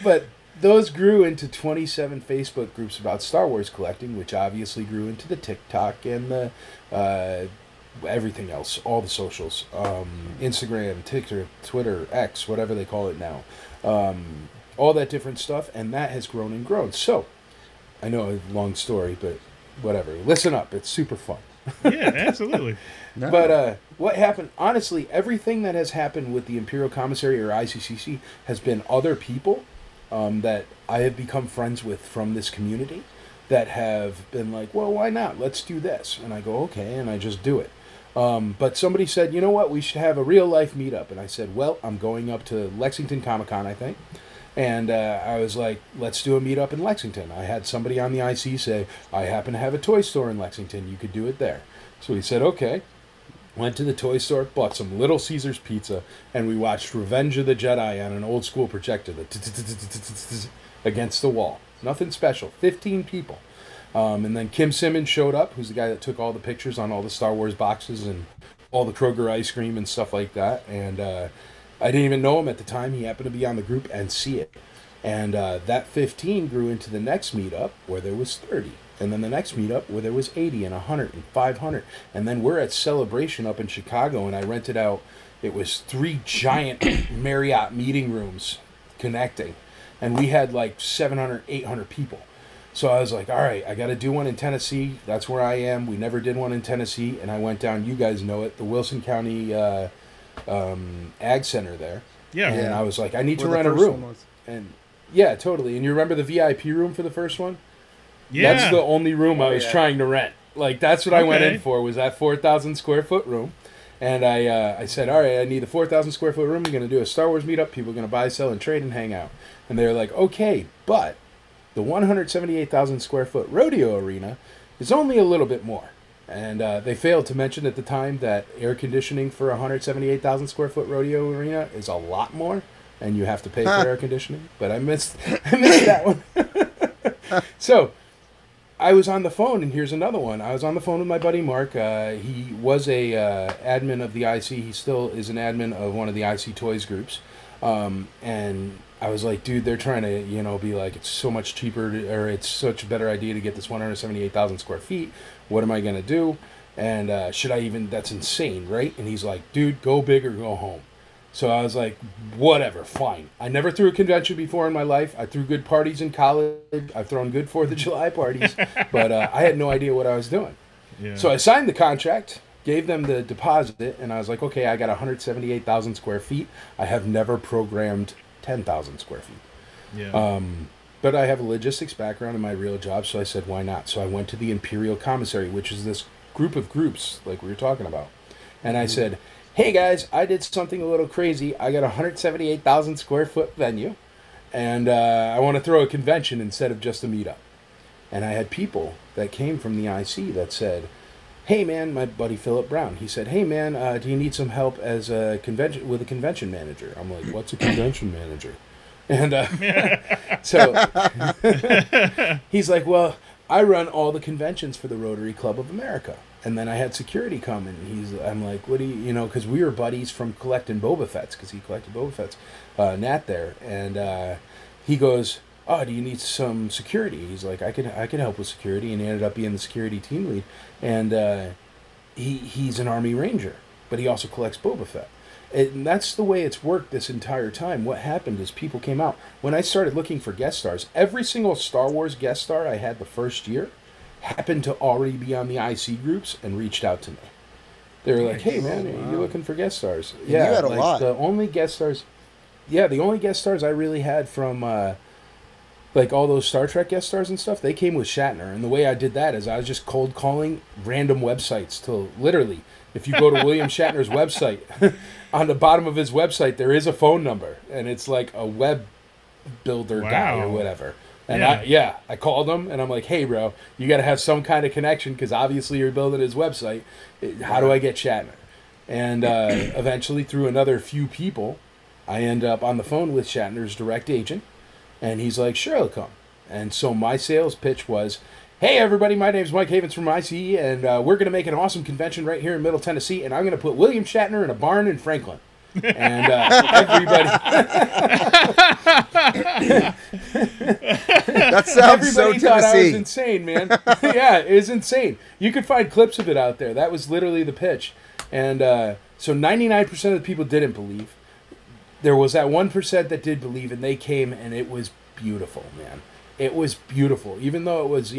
but those grew into 27 Facebook groups about Star Wars collecting, which obviously grew into the TikTok and the... everything else, all the socials, Instagram, TikTok, Twitter, X, whatever they call it now. All that different stuff, and that has grown and grown. So, I know a long story, but whatever. Listen up, it's super fun. Yeah, absolutely. No. But what happened, honestly, everything that has happened with the Imperial Commissary or ICCC has been other people that I have become friends with from this community that have been like, well, why not? Let's do this. And I go, okay, and I just do it. But somebody said, you know what, we should have a real-life meetup. And I said, well, I'm going up to Lexington Comic-Con, I think. And I was like, let's do a meetup in Lexington. I had somebody on the IC say, I happen to have a toy store in Lexington. You could do it there. So he said, okay. Went to the toy store, bought some Little Caesars pizza, and we watched Revenge of the Jedi on an old-school projector against the wall. Nothing special. 15 people. And then Kim Simmons showed up, who's the guy that took all the pictures on all the Star Wars boxes and all the Kroger ice cream and stuff like that. And I didn't even know him at the time. He happened to be on the group and see it. And that 15 grew into the next meetup where there was 30. And then the next meetup where there was 80 and 100 and 500. And then we're at Celebration up in Chicago, and I rented out, it was 3 giant Marriott meeting rooms connecting. And we had like 700, 800 people. So I was like, all right, I got to do one in Tennessee. That's where I am. We never did one in Tennessee. And I went down, you guys know it, the Wilson County Ag Center there. Yeah. And I was like, I need to Where the rent a first room. one was. And yeah, totally. And you remember the VIP room for the first one? Yeah. That's the only room I was trying to rent. Like, that's what I went in for, was that 4,000 square foot room. And I said, all right, I need a 4,000 square foot room. I'm going to do a Star Wars meetup. People are going to buy, sell, and trade and hang out. And they were like, okay, but the 178,000 square foot rodeo arena is only a little bit more. And they failed to mention at the time that air conditioning for a 178,000 square foot rodeo arena is a lot more, and you have to pay for air conditioning. But I missed that one. So I was on the phone, and here's another one. I was on the phone with my buddy Mark. He was a admin of the IC. He still is an admin of one of the IC Toys groups. And I was like, dude, they're trying to, you know, be like, it's so much cheaper, or it's such a better idea to get this 178,000 square feet. What am I going to do? And should I even, that's insane, right? And he's like, dude, go big or go home. So I was like, whatever, fine. I never threw a convention before in my life. I threw good parties in college. I've thrown good 4th of July parties. But I had no idea what I was doing. Yeah. So I signed the contract, gave them the deposit, and I was like, okay, I got 178,000 square feet. I have never programmed 10,000 square feet. Yeah. But I have a logistics background in my real job, so I said, why not? So I went to the Imperial Commissary, which is this group of groups like we were talking about. And I said, hey guys, I did something a little crazy. I got a 178,000 square foot venue, and I want to throw a convention instead of just a meetup. And I had people that came from the IC that said, hey man, my buddy Philip Brown, he said, hey man, do you need some help as a convention with a convention manager? I'm like, what's a convention manager? And so he's like, well, I run all the conventions for the Rotary Club of America. And then I had security come, and I'm like, what do you know, because we were buddies from collecting Boba Fett's, because he collected Boba Fett's, Nat there. And he goes, oh, do you need some security? He's like, I can help with security. And he ended up being the security team lead. And he's an Army Ranger, but he also collects Boba Fett. And that's the way it's worked this entire time. What happened is people came out. When I started looking for guest stars, every single Star Wars guest star I had the first year happened to already be on the IC groups and reached out to me. They were like, hey, man, are you looking for guest stars? Yeah, you had a like lot. The only guest stars I really had from like all those Star Trek guest stars and stuff, they came with Shatner. And the way I did that is I was just cold calling random websites to literally, if you go to William Shatner's website, on the bottom of his website, there is a phone number. And it's like a web builder guy or whatever. And I called him and I'm like, hey, bro, you got to have some kind of connection because obviously you're building his website. How do I get Shatner? And eventually, through another few people, I end up on the phone with Shatner's direct agent. And he's like, sure, I'll come. And so my sales pitch was, hey, everybody, my name's Mike Havens from ICE, and we're going to make an awesome convention right here in Middle Tennessee, and I'm going to put William Shatner in a barn in Franklin. And everybody... That sounds so Everybody thought I was Tennessee. insane, man. Yeah, it was insane. You could find clips of it out there. That was literally the pitch. And so 99% of the people didn't believe. There was that 1% that did believe, and they came, and it was beautiful, man. It was beautiful. Even though it was,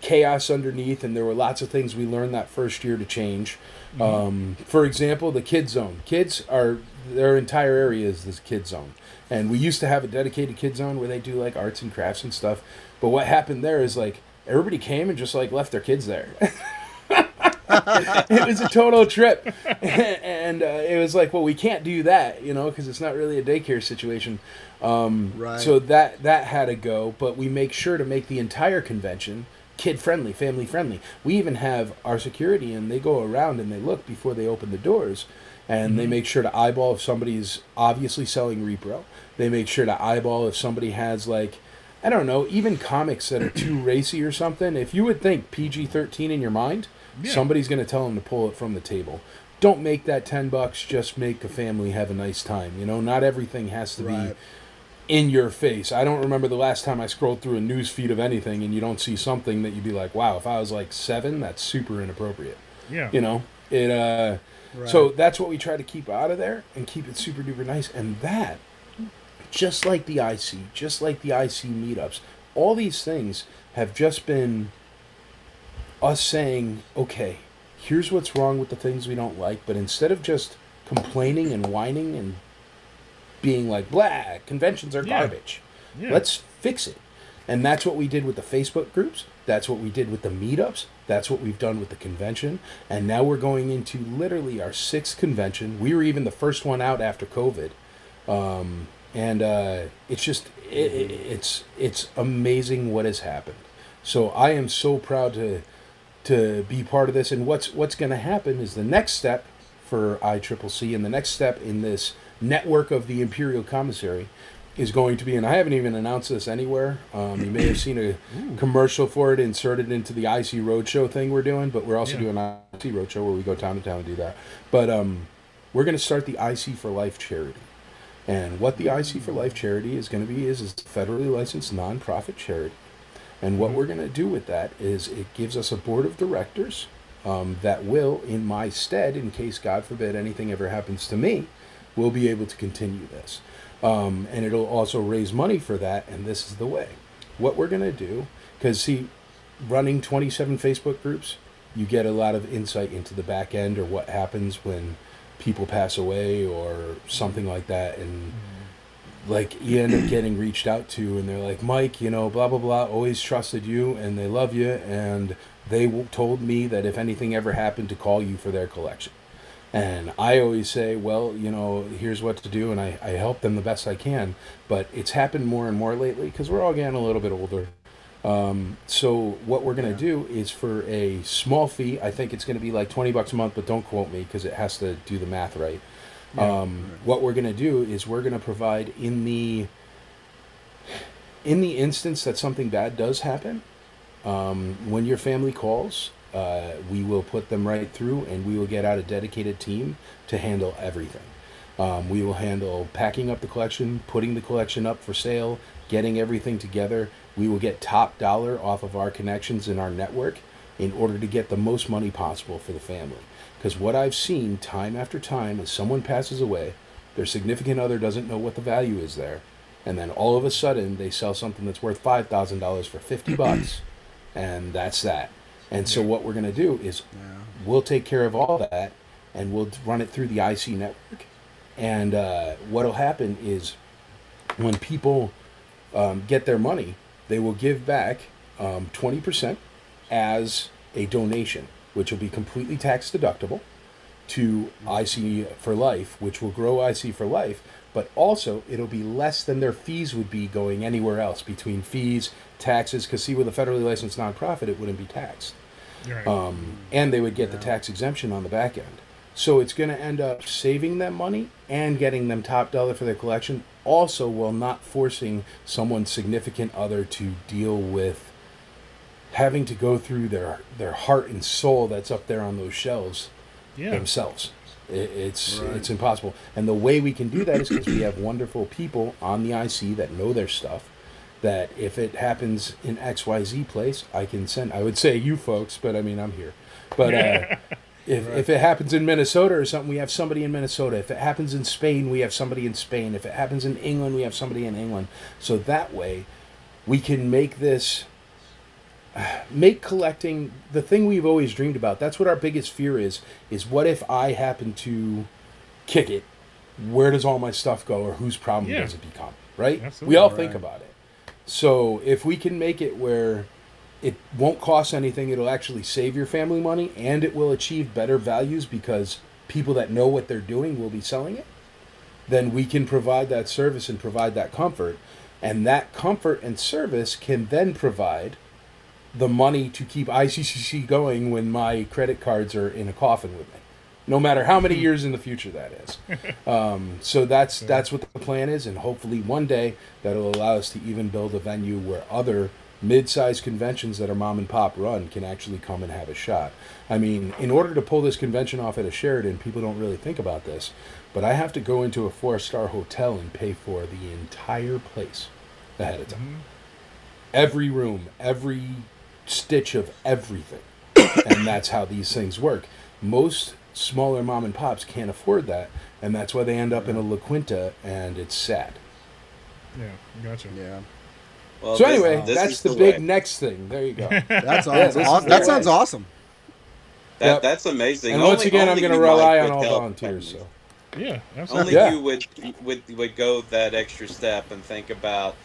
chaos underneath, and there were lots of things we learned that first year to change. For example, the kid zone. Their entire area is this kid zone. And we used to have a dedicated kid zone where they do like arts and crafts and stuff. But what happened there is like everybody came and just like left their kids there. It was a total trip. And it was like, well, we can't do that, because it's not really a daycare situation. Right. So that had to go. But we make sure to make the entire convention kid-friendly, family-friendly. We even have our security, and they go around and they look before they open the doors. And they make sure to eyeball if somebody's obviously selling repro. They make sure to eyeball if somebody has, like, I don't know, even comics that are too racy or something. If you would think PG-13 in your mind, somebody's going to tell them to pull it from the table. Don't make that $10. Just make the family have a nice time. Not everything has to be in your face. I don't remember the last time I scrolled through a news feed of anything and you don't see something that you'd be like, wow, if I was like 7, that's super inappropriate. Yeah. So that's what we try to keep out of there and keep it super duper nice. And that, just like the IC, just like the IC meetups, all these things have just been us saying, okay, here's what's wrong with the things we don't like, but instead of just complaining and whining and being like, blah, conventions are garbage, let's fix it. And that's what we did with the Facebook groups. That's what we did with the meetups. That's what we've done with the convention. And now we're going into literally our 6th convention. We were even the first one out after COVID. It's just, it's amazing what has happened. So I am so proud to be part of this. And what's going to happen is the next step for ICCC and the next step in this network of the Imperial Commissary is going to be, and I haven't even announced this anywhere. You may have seen a commercial for it inserted into the IC Roadshow thing we're doing, but we're also doing an IC Roadshow where we go town to town and do that. But we're going to start the IC for Life charity. And what the IC for Life charity is going to be is a federally licensed nonprofit charity. And what we're going to do with that is it gives us a board of directors that will, in my stead, in case, God forbid, anything ever happens to me, will be able to continue this. And it'll also raise money for that, and this is the way. What we're going to do, because, see, running 27 Facebook groups, you get a lot of insight into the back end or what happens when people pass away or something like that, and like you end up getting reached out to, and they're like, Mike, blah, blah, blah, always trusted you, and they love you, and they told me that if anything ever happened to call you for their collection. And I always say, well, here's what to do, and I help them the best I can. But it's happened more and more lately because we're all getting a little bit older. So what we're going to do is for a small fee, I think it's going to be like $20 a month, but don't quote me because it has to do the math right. What we're going to do is we're going to provide in the instance that something bad does happen, when your family calls, we will put them right through, and we will get out a dedicated team to handle everything. We will handle packing up the collection, putting the collection up for sale, getting everything together. We will get top dollar off of our connections in our network in order to get the most money possible for the family. Because what I've seen time after time is someone passes away, their significant other doesn't know what the value is there, and then all of a sudden they sell something that's worth $5,000 for $50, and that's that. And so what we're going to do is we'll take care of all that, and we'll run it through the IC network. And what'll happen is when people get their money, they will give back 20% as a donation, which will be completely tax deductible to IC for Life, which will grow IC for Life, but also it'll be less than their fees would be going anywhere else between fees, taxes, because see, with a federally licensed nonprofit, it wouldn't be taxed. Right. And they would get the tax exemption on the back end. So it's going to end up saving them money and getting them top dollar for their collection, also while not forcing someone's significant other to deal with having to go through their heart and soul that's up there on those shelves themselves. It's impossible. And the way we can do that is because we have wonderful people on the IC that know their stuff, that if it happens in XYZ place, I can send, I would say you folks, but I mean, I'm here. But if it happens in Minnesota or something, we have somebody in Minnesota. If it happens in Spain, we have somebody in Spain. If it happens in England, we have somebody in England. So that way we can make this, make collecting the thing we've always dreamed about. That's what our biggest fear is what if I happen to kick it? Where does all my stuff go, or whose problem does it become, right? Absolutely. We all think about it. So if we can make it where it won't cost anything, it'll actually save your family money, and it will achieve better values because people that know what they're doing will be selling it, then we can provide that service and provide that comfort. And that comfort and service can then provide the money to keep ICCC going when my credit cards are in a coffin with me, no matter how many years in the future that is. So that's what the plan is, and hopefully one day that'll allow us to even build a venue where other mid-sized conventions that are mom and pop run can actually come and have a shot. I mean, in order to pull this convention off at a Sheraton, people don't really think about this, but I have to go into a 4-star hotel and pay for the entire place ahead of time. Every room, every stitch of everything. And that's how these things work. Most smaller mom and pops can't afford that, and that's why they end up in a La Quinta, and it's sad. Yeah, gotcha. Yeah. Well, So anyway, this that's is the way. big next thing. There you go. That's Yeah, this is awesome. the That way. sounds awesome. Yep. That's amazing. And once again, I'm only going to you, rely Mike, on would all help volunteers. families. So Yeah, Only absolutely. Yeah. you would go that extra step and think about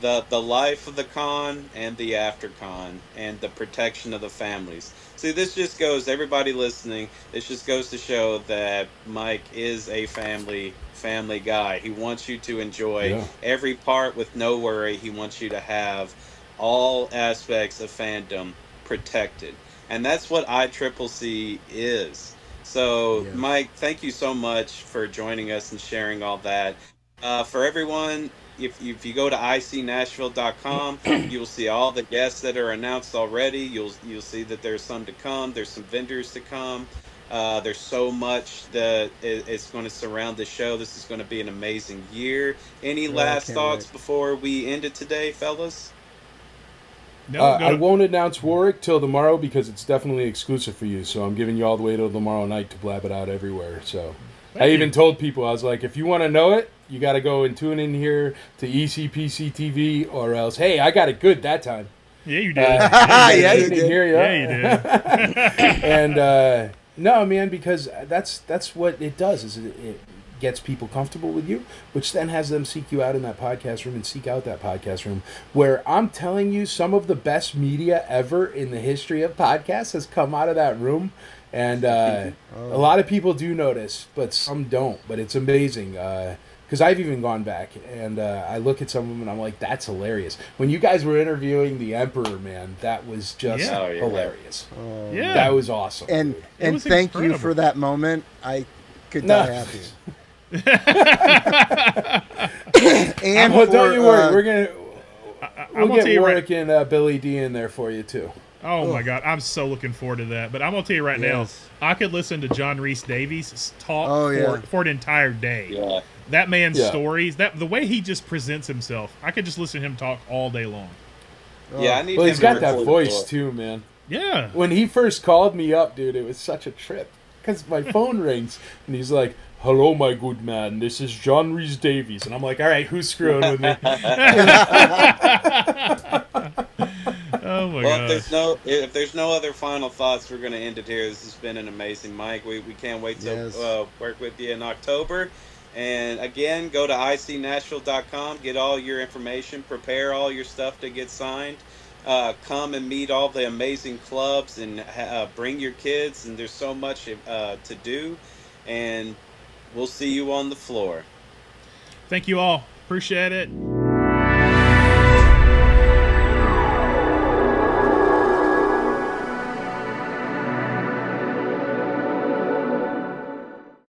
the life of the con and the after con and the protection of the families. See, this just goes, everybody listening, this just goes to show that Mike is a family guy. He wants you to enjoy every part with no worry. He wants you to have all aspects of fandom protected. And that's what ICCC is. So, Yes. Mike, thank you so much for joining us and sharing all that. For everyone, if you go to icnashville.com, you'll see all the guests that are announced already. You'll see that there's some to come. There's some vendors to come. There's so much that is going to surround the show. This is going to be an amazing year. Any last can't thoughts wait. before we end it today, fellas? No, I won't announce Warwick till tomorrow because it's definitely exclusive for you. So I'm giving you all the way till tomorrow night to blab it out everywhere. So Thank I you. even told people, I was like, if you want to know it, you got to go and tune in here to ECPC TV, or else, hey, I got it good that time. Yeah, you did. Yeah, you Tune in did. here, Yeah, you did. And no, man, because that's what it does. Is it gets people comfortable with you, which then has them seek you out in that podcast room and seek out that podcast room where I'm telling you some of the best media ever in the history of podcasts has come out of that room. And a lot of people do notice, but some don't. But it's amazing because I've even gone back and I look at some of them and I'm like, that's hilarious. When you guys were interviewing the Emperor, man, that was just Yeah. Oh, yeah. hilarious. Yeah. That was awesome. And was thank you incredible. for that moment. I could No. die happy. And Well, don't for, you worry. We'll I'm gonna tell get you Warwick and Billy D in there for you too. Oh my God, I'm so looking forward to that. But I'm gonna tell you right now, Yes. I could listen to John Rhys Davies talk Oh, yeah. for an entire day. Yeah. That man's Yeah. stories, the way he just presents himself, I could just listen to him talk all day long. Yeah, I need Well, him he's to got that record voice more. too, man. Yeah. When he first called me up, dude, it was such a trip because my phone rings and he's like, "Hello, my good man. This is John Rhys Davies," and I'm like, "All right, who's screwing with me?" Oh my Well, gosh. if there's no other final thoughts, we're going to end it here. This has been an amazing Mike. We can't wait to Yes. work with you in October. And again, go to icnashville.com, get all your information, prepare all your stuff to get signed. Come and meet all the amazing clubs and bring your kids. And there's so much to do. And we'll see you on the floor. Thank you all. Appreciate it.